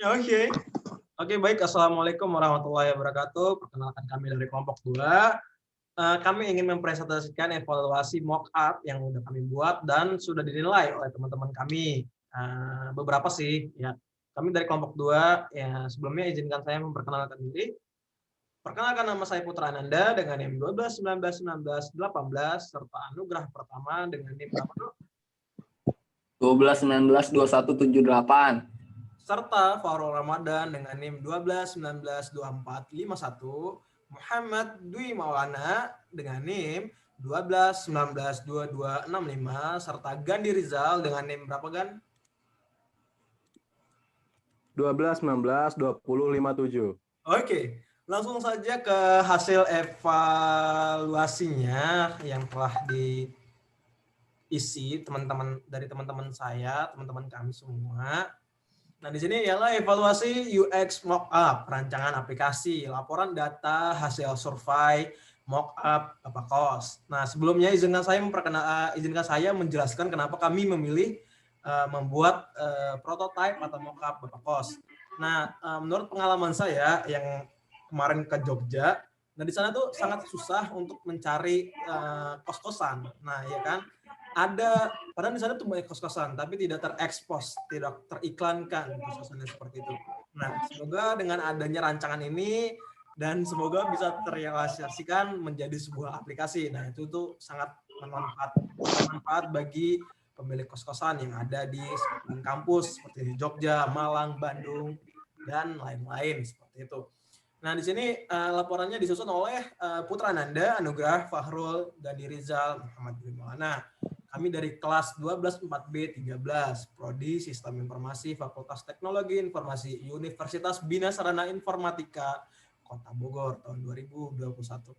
Oke. Oke, baik. Assalamualaikum warahmatullahi wabarakatuh. Perkenalkan kami dari kelompok 2. Kami ingin mempresentasikan evaluasi mock up yang sudah kami buat dan sudah dinilai oleh teman-teman kami. Beberapa sih, ya. Kami dari kelompok 2, ya sebelumnya izinkan saya memperkenalkan diri. Perkenalkan, nama saya Putra Ananda dengan NIM 12 19 19 18 serta anugerah pertama dengan NIM berapa, Dok? 12 19 21 78. Serta Farul Ramadan dengan NIM 12 19 24 51, Muhammad Dwi Maulana dengan NIM 12 19 22 65, serta Gandhi Rizal dengan NIM berapa, Gan? 12 19 20 57. Oke, langsung saja ke hasil evaluasinya yang telah diisi teman-teman saya, teman-teman kami semua. Nah, di sini ialah evaluasi UX mockup, perancangan aplikasi, laporan data, hasil survei, mockup, Bapak Kos. Nah, sebelumnya izinkan saya menjelaskan kenapa kami memilih membuat prototype atau mockup, Bapak Kos. Nah, menurut pengalaman saya yang kemarin ke Jogja, nah di sana tuh sangat susah untuk mencari kos-kosan. Nah, ya kan? Padahal di sana tuh banyak kos-kosan, tapi tidak terekspos, tidak teriklankan kos-kosannya seperti itu. Nah, semoga dengan adanya rancangan ini dan semoga bisa terrealisasikan menjadi sebuah aplikasi. Nah, itu tuh sangat bermanfaat bagi pemilik kos-kosan yang ada di sekitaran kampus seperti di Jogja, Malang, Bandung, dan lain-lain seperti itu. Nah, di sini laporannya disusun oleh Putra Ananda, Anugrah, Fahrul, Gandhi Rizal, Muhammad Dwi Maulana. Kami dari kelas 12 4B 13, Prodi Sistem Informasi Fakultas Teknologi Informasi Universitas Bina Sarana Informatika Kota Bogor tahun 2021.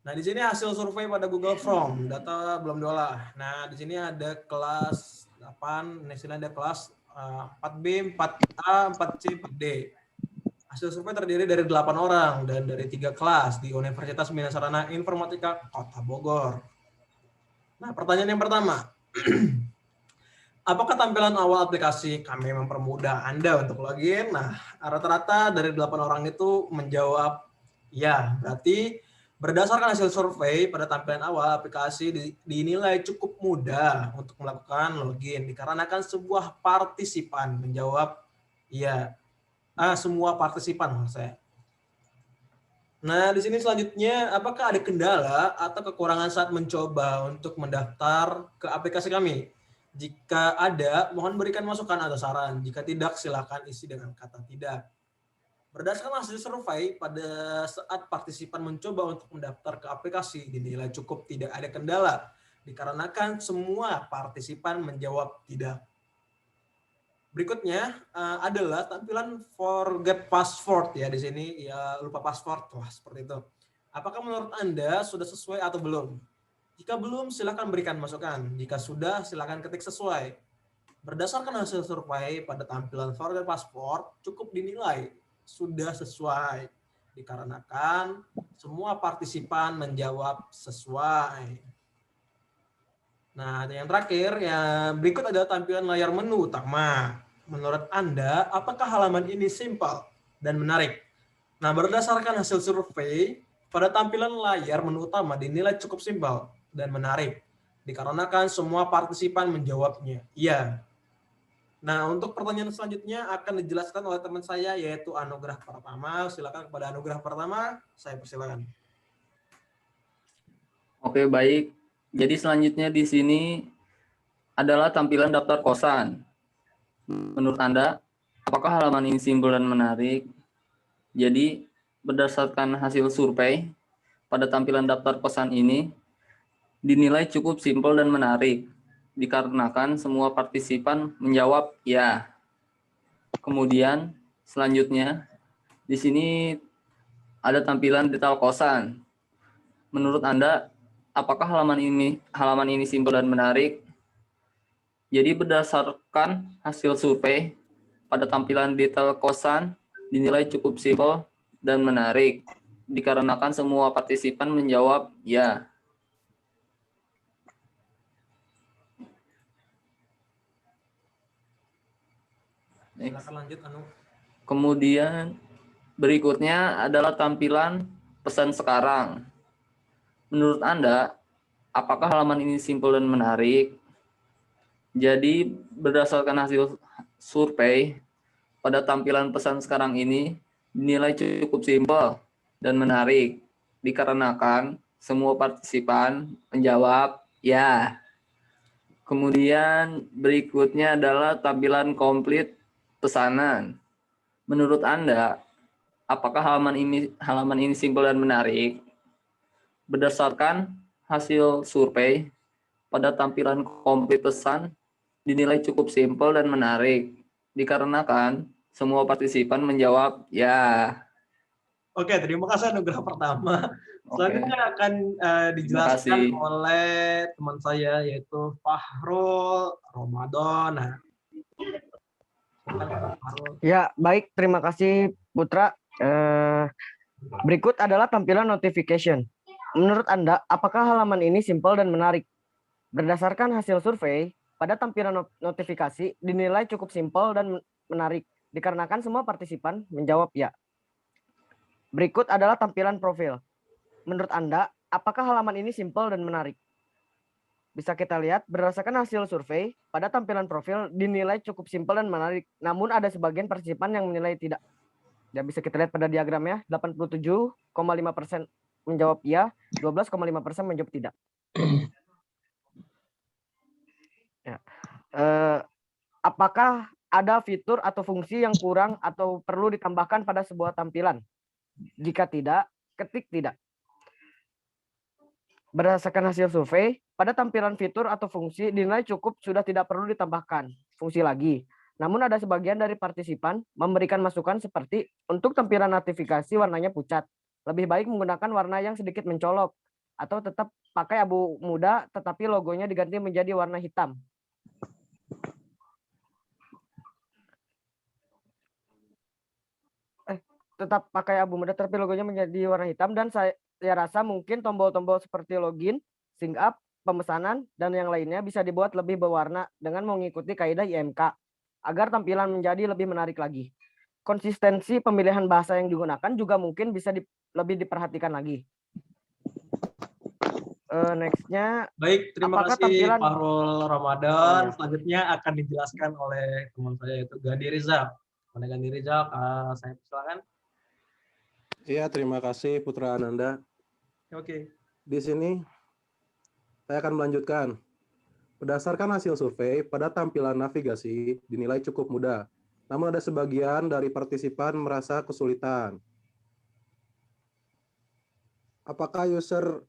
Nah, di sini hasil survei pada Google Form, data belum diolah. Nah, di sini ada kelas 8, di sini ada kelas 4B, 4A, 4C, 4D. Hasil survei terdiri dari 8 orang dan dari 3 kelas di Universitas Bina Sarana Informatika Kota Bogor. Nah, pertanyaan yang pertama. Apakah tampilan awal aplikasi kami mempermudah Anda untuk login? Nah, rata-rata dari 8 orang itu menjawab ya. Berarti berdasarkan hasil survei pada tampilan awal aplikasi dinilai cukup mudah untuk melakukan login dikarenakan sebuah partisipan menjawab ya. Semua partisipan maksud saya. Nah, di sini selanjutnya, apakah ada kendala atau kekurangan saat mencoba untuk mendaftar ke aplikasi kami? Jika ada, mohon berikan masukan atau saran. Jika tidak, silakan isi dengan kata tidak. Berdasarkan hasil survei, pada saat partisipan mencoba untuk mendaftar ke aplikasi, dinilai cukup tidak ada kendala, dikarenakan semua partisipan menjawab tidak. Berikutnya adalah tampilan forget password ya di sini, ya lupa password lah seperti itu. Apakah menurut Anda sudah sesuai atau belum? Jika belum, silakan berikan masukan. Jika sudah, silakan ketik sesuai. Berdasarkan hasil survei pada tampilan forget password cukup dinilai sudah sesuai dikarenakan semua partisipan menjawab sesuai. Nah, yang terakhir, ya berikut ada tampilan layar menu utama. Menurut Anda, apakah halaman ini simpel dan menarik? Nah, berdasarkan hasil survei, pada tampilan layar menu utama dinilai cukup simpel dan menarik. Dikarenakan semua partisipan menjawabnya, iya. Nah, untuk pertanyaan selanjutnya akan dijelaskan oleh teman saya, yaitu Anugrah Pertama. Silakan kepada Anugrah Pertama, saya persilakan. Oke, baik. Jadi selanjutnya di sini adalah tampilan daftar kosan. Menurut Anda, apakah halaman ini simpel dan menarik? Jadi, berdasarkan hasil survei, pada tampilan daftar kosan ini dinilai cukup simpel dan menarik, dikarenakan semua partisipan menjawab ya. Kemudian, selanjutnya, di sini ada tampilan detail kosan. Menurut Anda, apakah halaman ini simpel dan menarik? Jadi berdasarkan hasil survei, pada tampilan detail kosan dinilai cukup simpel dan menarik, dikarenakan semua partisipan menjawab ya. Next. Silakan lanjut Anu. Kemudian berikutnya adalah tampilan pesan sekarang. Menurut Anda, apakah halaman ini simpel dan menarik? Jadi berdasarkan hasil survei, pada tampilan pesan sekarang ini dinilai cukup simpel dan menarik dikarenakan semua partisipan menjawab ya. Kemudian berikutnya adalah tampilan komplit pesanan. Menurut Anda, apakah halaman ini simpel dan menarik? Berdasarkan hasil survei, pada tampilan komplit pesan dinilai cukup simpel dan menarik dikarenakan semua partisipan menjawab ya. Oke, terima kasih anugerah pertama. Oke, Selanjutnya akan dijelaskan kasih. oleh teman saya yaitu Fahrul Ramadan. Nah, silakan, Fahrul. Ya, baik. Terima kasih, Putra. Berikut adalah tampilan notification. Menurut Anda, apakah halaman ini simpel dan menarik? Berdasarkan hasil survei, pada tampilan notifikasi dinilai cukup simpel dan menarik, dikarenakan semua partisipan menjawab ya. Berikut adalah tampilan profil. Menurut Anda, apakah halaman ini simpel dan menarik? Bisa kita lihat, berdasarkan hasil survei, pada tampilan profil dinilai cukup simpel dan menarik, namun ada sebagian partisipan yang menilai tidak. Ya, bisa kita lihat pada diagramnya, 87,5% menjawab iya, 12,5% menjawab tidak. Ya. Apakah ada fitur atau fungsi yang kurang atau perlu ditambahkan pada sebuah tampilan? Jika tidak, ketik tidak. Berdasarkan hasil survei, pada tampilan fitur atau fungsi dinilai cukup sudah tidak perlu ditambahkan fungsi lagi. Namun ada sebagian dari partisipan memberikan masukan seperti untuk tampilan notifikasi warnanya pucat. Lebih baik menggunakan warna yang sedikit mencolok atau tetap pakai abu muda tetapi logonya diganti menjadi warna hitam. Tetap pakai abu muda tapi logonya menjadi warna hitam, dan saya rasa mungkin tombol-tombol seperti login, sync up, pemesanan, dan yang lainnya bisa dibuat lebih berwarna dengan mengikuti kaidah IMK agar tampilan menjadi lebih menarik lagi. Konsistensi pemilihan bahasa yang digunakan juga mungkin bisa lebih diperhatikan lagi. Nextnya, Baik, terima apakah kasih tampilan Fahrul Ramadan. Oh, ya. Selanjutnya akan dijelaskan oleh teman saya yaitu Gandhi Rizal. Kepada Gandhi Rizal, saya silakan. Iya, terima kasih Putra Ananda. Oke. Di sini saya akan melanjutkan. Berdasarkan hasil survei, pada tampilan navigasi dinilai cukup mudah. Namun ada sebagian dari partisipan merasa kesulitan. Apakah user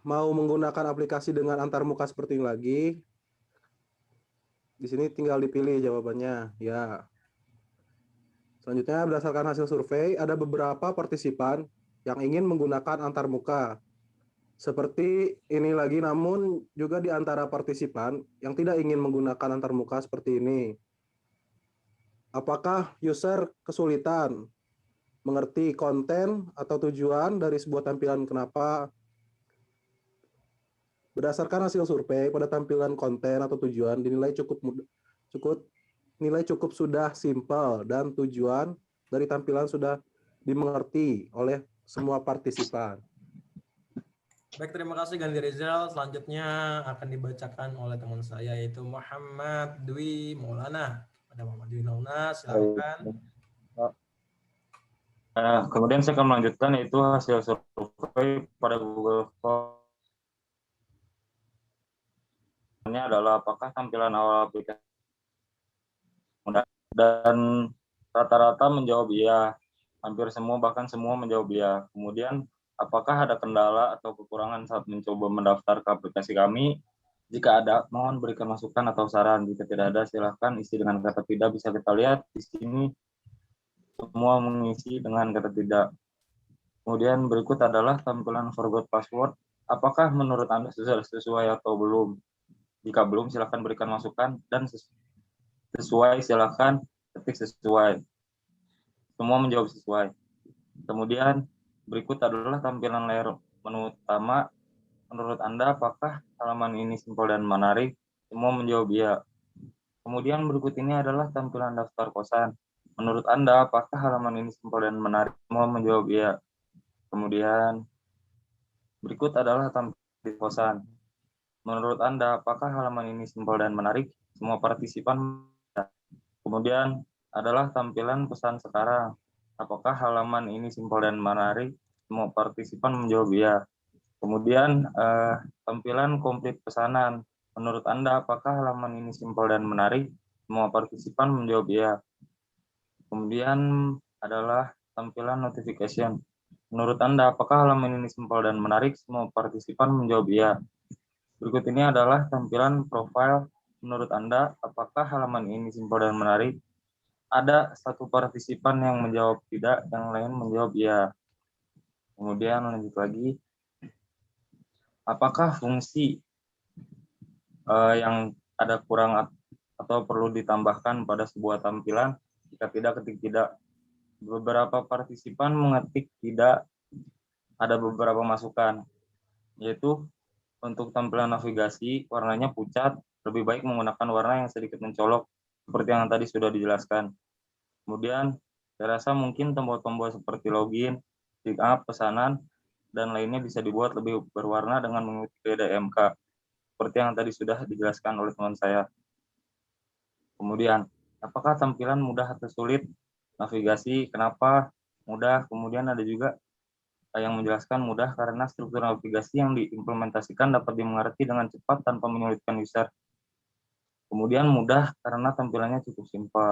mau menggunakan aplikasi dengan antarmuka seperti ini lagi? Di sini tinggal dipilih jawabannya. Ya. Selanjutnya, berdasarkan hasil survei, ada beberapa partisipan yang ingin menggunakan antarmuka. Seperti ini lagi, namun juga di antara partisipan yang tidak ingin menggunakan antarmuka seperti ini. Apakah user kesulitan mengerti konten atau tujuan dari sebuah tampilan? Kenapa? Berdasarkan hasil survei, pada tampilan konten atau tujuan dinilai nilai cukup sudah simpel dan tujuan dari tampilan sudah dimengerti oleh semua partisipan. Baik, terima kasih Gandhi Rizal. Selanjutnya akan dibacakan oleh teman saya yaitu Muhammad Dwi Maulana. Pada Muhammad Dwi Maulana, silakan. Kemudian saya akan melanjutkan yaitu hasil survei pada Google Form. Ini adalah apakah tampilan awal aplikasi mudah, dan rata-rata menjawab iya, hampir semua bahkan semua menjawab iya. Kemudian apakah ada kendala atau kekurangan saat mencoba mendaftar ke aplikasi kami? Jika ada, mohon berikan masukan atau saran. Jika tidak ada, silahkan isi dengan kata tidak. Bisa kita lihat di sini semua mengisi dengan kata tidak. Kemudian berikut adalah tampilan forgot password. Apakah menurut Anda sesuai atau belum? Jika belum, silakan berikan masukan, dan sesuai silakan ketik sesuai. Semua menjawab sesuai. Kemudian berikut adalah tampilan layar menu utama. Menurut Anda apakah halaman ini simpel dan menarik? Semua menjawab iya. Kemudian berikut ini adalah tampilan daftar kosan. Menurut Anda, apakah halaman ini simpel dan menarik? Semua menjawab iya. Kemudian berikut adalah tampilan kosan. Menurut Anda, apakah halaman ini simpel dan menarik? Semua partisipan. Kemudian adalah tampilan pesan sekarang. Apakah halaman ini simpel dan menarik? Semua partisipan menjawab iya. Kemudian tampilan komplit pesanan. Menurut Anda, apakah halaman ini simpel dan menarik? Semua partisipan menjawab iya. Kemudian adalah tampilan notification. Menurut Anda, apakah halaman ini simpel dan menarik? Semua partisipan menjawab iya. Berikut ini adalah tampilan profil. Menurut Anda, apakah halaman ini simpel dan menarik? Ada satu partisipan yang menjawab tidak, yang lain menjawab iya. Kemudian lanjut lagi. Apakah fungsi yang ada kurang atau perlu ditambahkan pada sebuah tampilan? Jika tidak, ketik tidak. Beberapa partisipan mengetik tidak, ada beberapa masukan, yaitu untuk tampilan navigasi, warnanya pucat, lebih baik menggunakan warna yang sedikit mencolok, seperti yang tadi sudah dijelaskan. Kemudian, saya rasa mungkin tombol-tombol seperti login, pick up, pesanan, dan lainnya bisa dibuat lebih berwarna dengan mengikuti kaidah MK, seperti yang tadi sudah dijelaskan oleh teman saya. Kemudian, apakah tampilan mudah atau sulit? Navigasi, kenapa mudah? Kemudian ada juga yang menjelaskan mudah karena struktur navigasi yang diimplementasikan dapat dimengerti dengan cepat tanpa menyulitkan user. Kemudian mudah karena tampilannya cukup simpel.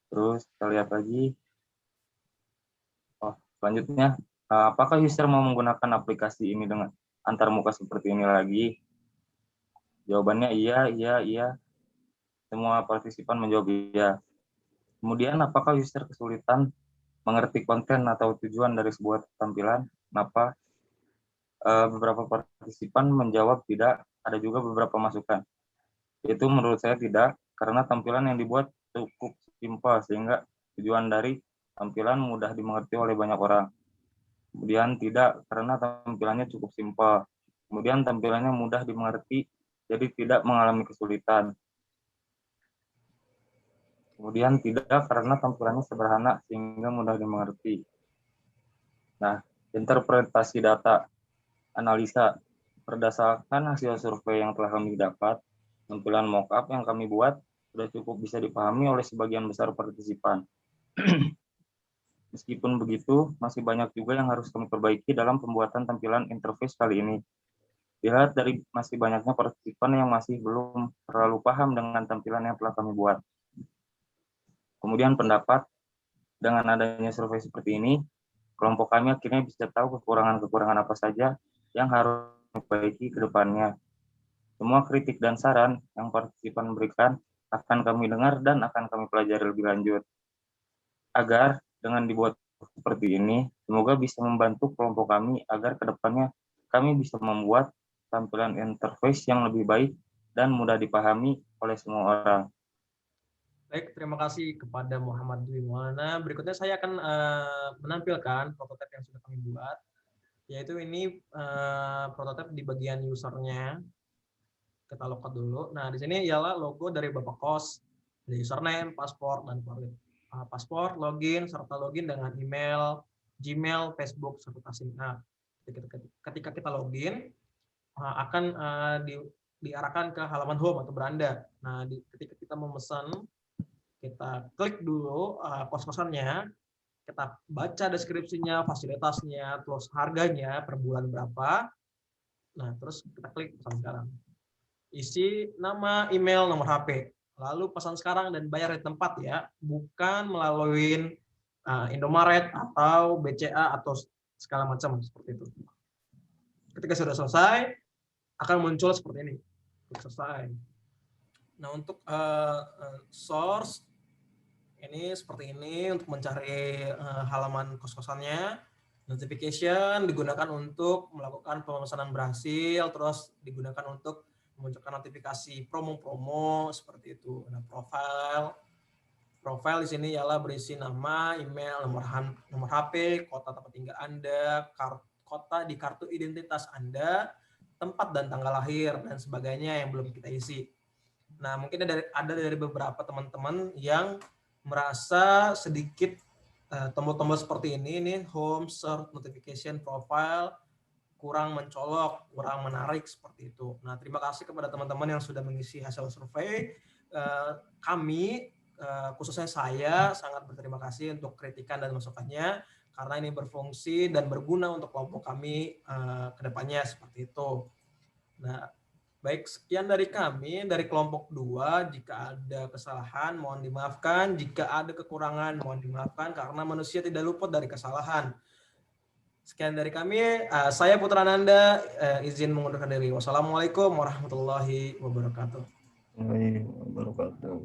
Terus kita lihat lagi. Selanjutnya, apakah user mau menggunakan aplikasi ini dengan antarmuka seperti ini lagi? Jawabannya iya, iya, iya. Semua partisipan menjawab iya. Kemudian, apakah user kesulitan mengerti konten atau tujuan dari sebuah tampilan? Kenapa? Beberapa partisipan menjawab tidak, ada juga beberapa masukan. Itu menurut saya tidak, karena tampilan yang dibuat cukup simpel sehingga tujuan dari tampilan mudah dimengerti oleh banyak orang. Kemudian tidak, karena tampilannya cukup simpel. Kemudian tampilannya mudah dimengerti, jadi tidak mengalami kesulitan. Kemudian tidak, karena tampilannya sederhana sehingga mudah dimengerti. Nah, interpretasi data analisa berdasarkan hasil survei yang telah kami dapat, tampilan mockup yang kami buat sudah cukup bisa dipahami oleh sebagian besar partisipan. Meskipun begitu, masih banyak juga yang harus kami perbaiki dalam pembuatan tampilan interface kali ini. Dilihat dari masih banyaknya partisipan yang masih belum terlalu paham dengan tampilan yang telah kami buat. Kemudian pendapat, dengan adanya survei seperti ini, kelompok kami akhirnya bisa tahu kekurangan-kekurangan apa saja yang harus diperbaiki ke depannya. Semua kritik dan saran yang partisipan berikan akan kami dengar dan akan kami pelajari lebih lanjut. Agar dengan dibuat seperti ini, semoga bisa membantu kelompok kami agar ke depannya kami bisa membuat tampilan interface yang lebih baik dan mudah dipahami oleh semua orang. Baik, terima kasih kepada Muhammad Dwi Maulana. Berikutnya saya akan menampilkan prototipe yang sudah kami buat, yaitu ini prototipe di bagian usernya. Kita login dulu. Nah, di sini ialah logo dari Bapak Kos, username, paspor, dan valid. Paspor, login, serta login dengan email, Gmail, Facebook, serta SIM. Nah, ketika kita login, akan diarahkan ke halaman home atau beranda. Nah, ketika kita memesan, kita klik dulu kos-kosannya, kita baca deskripsinya, fasilitasnya, terus harganya per bulan berapa. Nah, terus kita klik pesan sekarang. Isi nama, email, nomor HP. Lalu pesan sekarang dan bayar di tempat ya, bukan melalui Indomaret atau BCA atau segala macam seperti itu. Ketika sudah selesai, akan muncul seperti ini. Selesai. Nah, untuk source ini seperti ini untuk mencari halaman kos-kosannya. Notification digunakan untuk melakukan pemesanan berhasil, terus digunakan untuk memunculkan notifikasi promo-promo seperti itu. Nah, profile di sini ialah berisi nama, email, nomor HP, kota tempat tinggal Anda, kota di kartu identitas Anda, tempat dan tanggal lahir dan sebagainya yang belum kita isi. Nah, mungkin ada dari beberapa teman-teman yang merasa sedikit tombol-tombol seperti ini home, search, notification, profile kurang mencolok, kurang menarik seperti itu. Nah, terima kasih kepada teman-teman yang sudah mengisi hasil survei. Kami, khususnya saya, sangat berterima kasih untuk kritikan dan masukannya, karena ini berfungsi dan berguna untuk kelompok kami ke depannya seperti itu. Nah, baik, sekian dari kami, dari kelompok 2. Jika ada kesalahan, mohon dimaafkan. Jika ada kekurangan, mohon dimaafkan, karena manusia tidak luput dari kesalahan. Sekian dari kami, saya Putra Nanda, izin mengundurkan diri. Wassalamualaikum warahmatullahi wabarakatuh. Wabarakatuh.